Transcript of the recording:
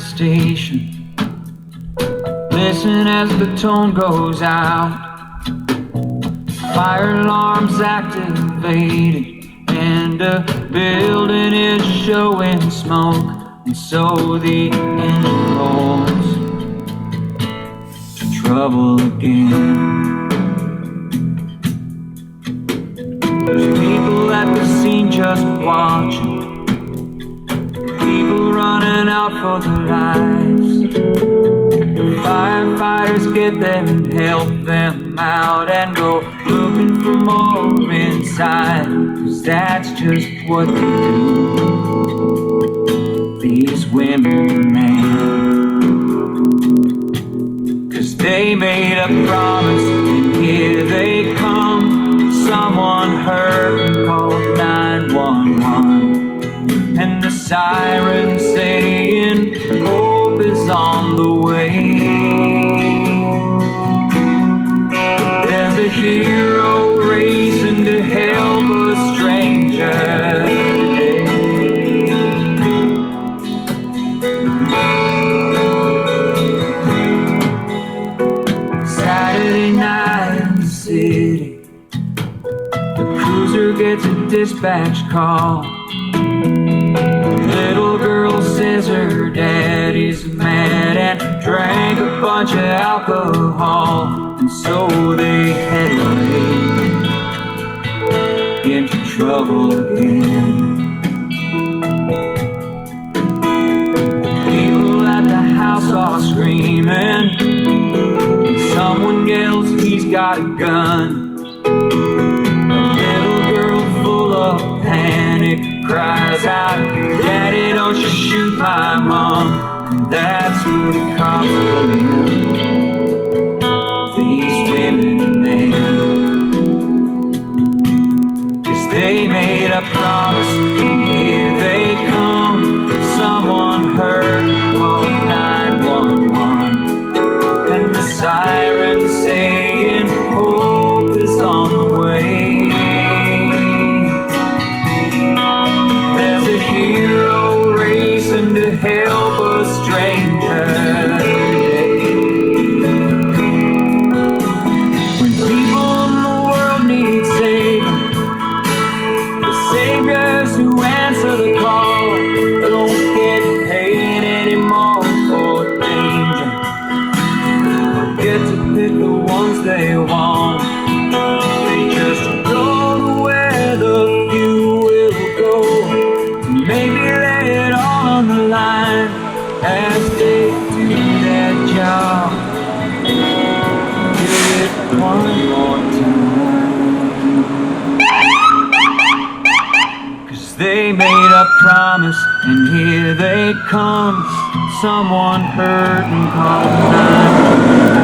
station. Listen as the tone goes out. Fire alarms activated, and a building is showing smoke. And so the engine rolls to trouble again. There's people at the scene just watching, people running out for their lives. The firefighters get them and help them out and go looking for more inside, 'cause that's just what they do, these women and men. 'Cause they made a promise and here they come. Someone heard and called 911, and the sirens saying hope is on the way. There's a hero racing to help a stranger today. Saturday night in the city, the cruiser gets a dispatch call. Little girl says her daddy's mad and drank a bunch of alcohol, and so they head away into trouble again. People at the house are screaming, and someone yells he's got a gun. A little girl full of panic cries out, "Daddy, don't you shoot my mom." And that's who the cops come in, these women and men. 'Cause they made a promise and here they come. Someone heard called 911, and the sirens saying hope is on the way. Hero racing to help a stranger today. When people in the world need saving, the saviors who answer the call don't get paid anymore for danger, or get to pick the ones they want. They just go to where the few will go, maybe lay it all on the line as they do their job. Do it one more time. 'Cause they made a promise and here they come. Someone heard and called 911.